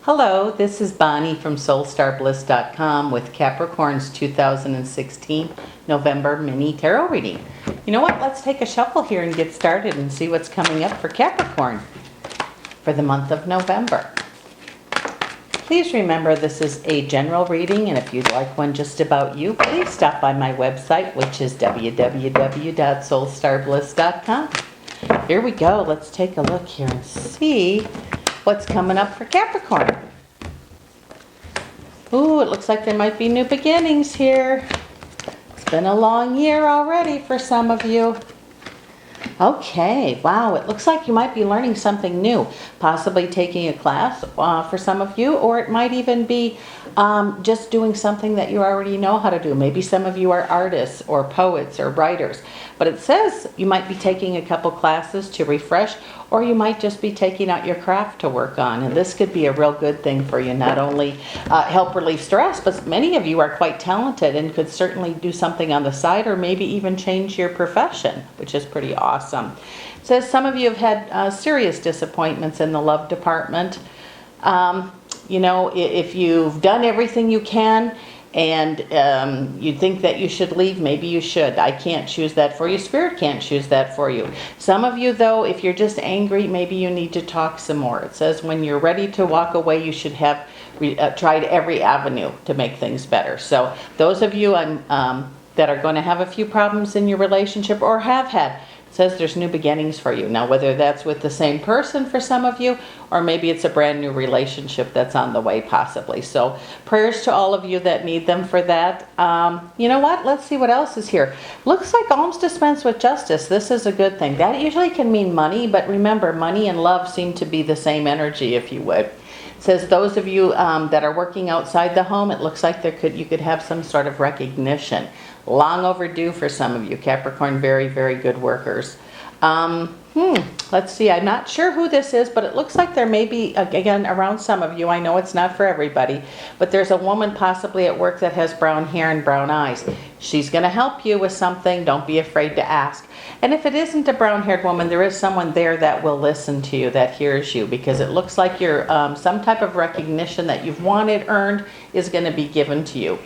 Hello, this is Bonnie from Soulstarbliss.com with Capricorn's 2016 November mini tarot reading. You know what? Let's take a shuffle here and get started and see what's coming up for Capricorn for the month of November. Please remember this is a general reading, and if you'd like one just about you, please stop by my website, which is www.soulstarbliss.com. Here we go. Let's take a look here and see what's coming up for Capricorn. Ooh, it looks like there might be new beginnings here. It's been a long year already for some of you. Okay, wow, it looks like you might be learning something new, possibly taking a class for some of you, or it might even be just doing something that you already know how to do. Maybe some of you are artists or poets or writers, but it says you might be taking a couple classes to refresh, or you might just be taking out your craft to work on, and this could be a real good thing for you. Not only help relieve stress, but many of you are quite talented and could certainly do something on the side, or maybe even change your profession, which is pretty awesome. It says some of you have had serious disappointments in the love department. You know, if you've done everything you can and you think that you should leave, maybe you should. I can't choose that for you. Spirit can't choose that for you. Some of you, though, if you're just angry, maybe you need to talk some more. It says when you're ready to walk away, you should have tried every avenue to make things better. So those of you that are going to have a few problems in your relationship or have had, it says there's new beginnings for you. Now, whether that's with the same person for some of you, or maybe it's a brand new relationship that's on the way possibly. So prayers to all of you that need them for that. You know what? Let's see what else is here. Looks like alms dispensed with justice. This is a good thing. That usually can mean money, but remember, money and love seem to be the same energy, if you would. It says those of you that are working outside the home, it looks like you could have some sort of recognition. Long overdue for some of you, Capricorn. Very, very good workers. Let's see. I'm not sure who this is, but it looks like there may be, again, around some of you. I know it's not for everybody, but there's a woman possibly at work that has brown hair and brown eyes. She's going to help you with something. Don't be afraid to ask. And if it isn't a brown-haired woman, there is someone there that will listen to you, that hears you, because it looks like you're some type of recognition that you've wanted, earned, is going to be given to you.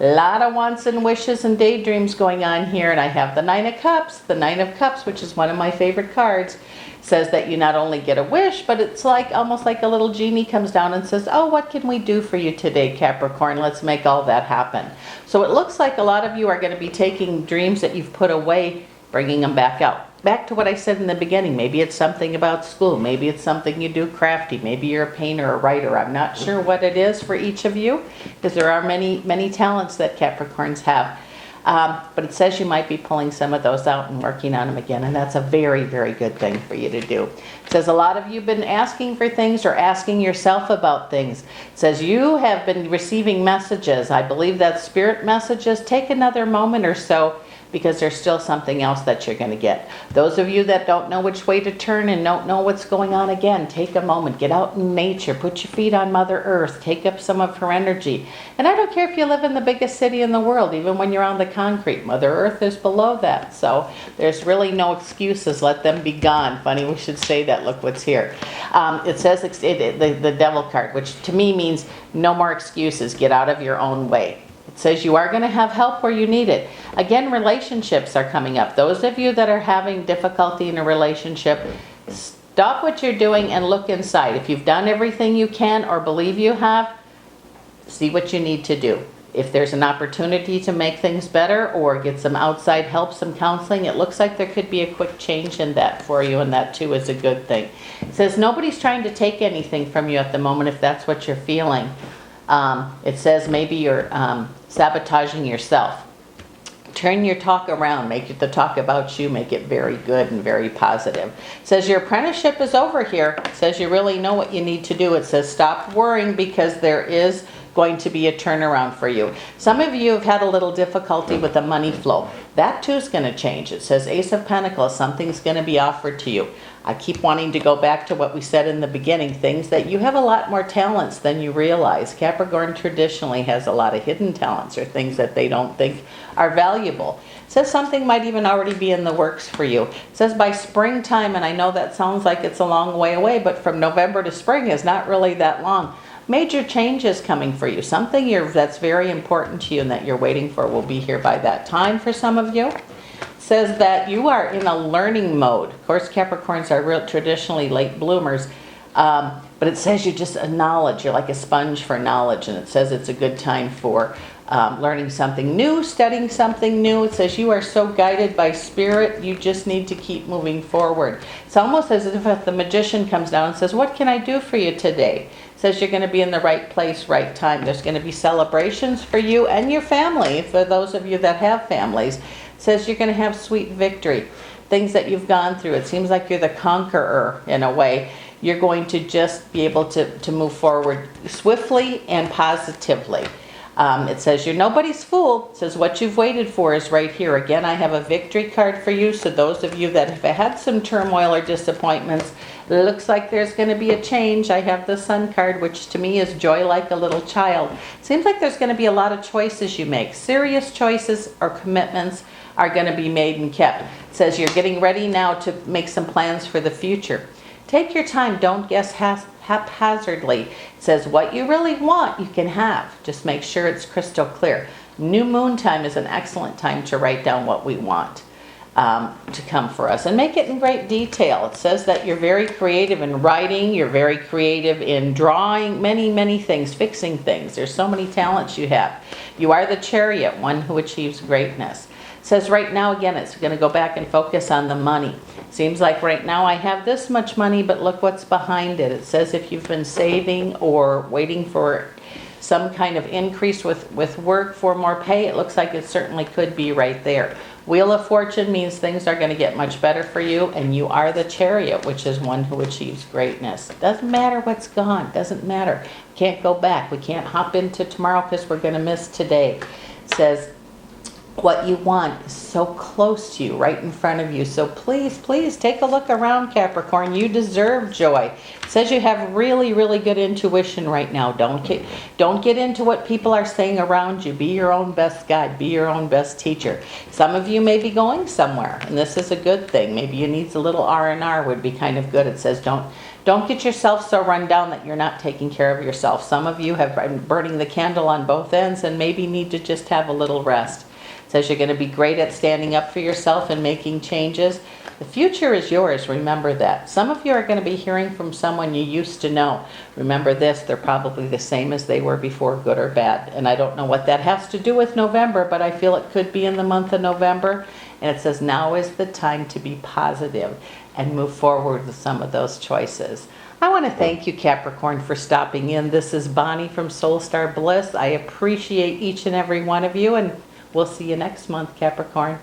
A lot of wants and wishes and daydreams going on here, and I have the Nine of Cups. The Nine of Cups, which is one of my favorite cards, says that you not only get a wish, but it's like almost like a little genie comes down and says, oh, what can we do for you today, Capricorn? Let's make all that happen. So it looks like a lot of you are going to be taking dreams that you've put away, bringing them back out. Back to what I said in the beginning. Maybe it's something about school. Maybe it's something you do crafty. Maybe you're a painter or writer. I'm not sure what it is for each of you, because there are many, many talents that Capricorns have. But it says you might be pulling some of those out and working on them again, and that's a very, very good thing for you to do. It says a lot of you have been asking for things or asking yourself about things. It says you have been receiving messages. I believe that's spirit messages. Take another moment or so, because there's still something else that you're going to get. Those of you that don't know which way to turn and don't know what's going on, again, take a moment. Get out in nature. Put your feet on Mother Earth. Take up some of her energy. And I don't care if you live in the biggest city in the world, even when you're on the concrete. Mother Earth is below that. So there's really no excuses. Let them be gone. Funny we should say that. Look what's here. It says the Devil card, which to me means no more excuses. Get out of your own way. It says you are going to have help where you need it. Again, relationships are coming up. Those of you that are having difficulty in a relationship, stop what you're doing and look inside. If you've done everything you can or believe you have, see what you need to do. If there's an opportunity to make things better or get some outside help, some counseling, it looks like there could be a quick change in that for you, and that too is a good thing. It says nobody's trying to take anything from you at the moment if that's what you're feeling. It says maybe you're sabotaging yourself. Turn your talk around. Make it the talk about you. Make it very good and very positive. It says your apprenticeship is over here. It says you really know what you need to do. It says stop worrying, because there is going to be a turnaround for you. Some of you have had a little difficulty with the money flow. That too is going to change. It says Ace of Pentacles. Something's going to be offered to you. I keep wanting to go back to what we said in the beginning, things that you have a lot more talents than you realize. Capricorn traditionally has a lot of hidden talents or things that they don't think are valuable. It says something might even already be in the works for you. It says by springtime, and I know that sounds like it's a long way away, but from November to spring is not really that long. major changes coming for you. Something that's very important to you and that you're waiting for will be here by that time for some of you. Says that you are in a learning mode. Of course, Capricorns are real traditionally late bloomers, but it says you're just a knowledge. You're like a sponge for knowledge, and it says it's a good time for learning something new, studying something new. It says you are so guided by spirit, you just need to keep moving forward. It's almost as if the magician comes down and says, what can I do for you today? It says you're going to be in the right place, right time. There's going to be celebrations for you and your family, for those of you that have families. It says you're going to have sweet victory, things that you've gone through. It seems like you're the conqueror in a way. You're going to just be able to move forward swiftly and positively. It says you're nobody's fool. It says what you've waited for is right here. Again, I have a victory card for you. So those of you that have had some turmoil or disappointments, it looks like there's going to be a change. I have the Sun card, which to me is joy like a little child. Seems like there's going to be a lot of choices you make. Serious choices or commitments are going to be made and kept. It says you're getting ready now to make some plans for the future. Take your time. Don't guess haphazardly. It says what you really want, you can have. Just make sure it's crystal clear. New moon time is an excellent time to write down what we want to come for us and make it in great detail. It says that you're very creative in writing. You're very creative in drawing, many things, fixing things. There's so many talents you have. You are the Chariot, one who achieves greatness. It says right now, again, it's going to go back and focus on the money. Seems like right now I have this much money, but look what's behind it. It says if you've been saving or waiting for some kind of increase with work for more pay, it looks like it certainly could be right there. Wheel of Fortune means things are going to get much better for you, and you are the Chariot, which is one who achieves greatness. Doesn't matter what's gone. Doesn't matter. Can't go back. We can't hop into tomorrow because we're going to miss today. It says what you want is so close to you, right in front of you. So please take a look around, Capricorn. You deserve joy. It says you have really good intuition right now. Don't get into what people are saying around you. Be your own best guide. Be your own best teacher. Some of you may be going somewhere, and this is a good thing. Maybe you need a little R&R would be kind of good. It says don't get yourself so run down that you're not taking care of yourself. Some of you have been burning the candle on both ends and maybe need to just have a little rest. It says you're going to be great at standing up for yourself and making changes. The future is yours. Remember that. Some of you are going to be hearing from someone you used to know. Remember this, they're probably the same as they were before, good or bad. And I don't know what that has to do with November, but I feel it could be in the month of November. And it says now is the time to be positive and move forward with some of those choices. I want to thank you, Capricorn, for stopping in. This is Bonnie from Soulstarbliss. I appreciate each and every one of you, and we'll see you next month, Capricorn.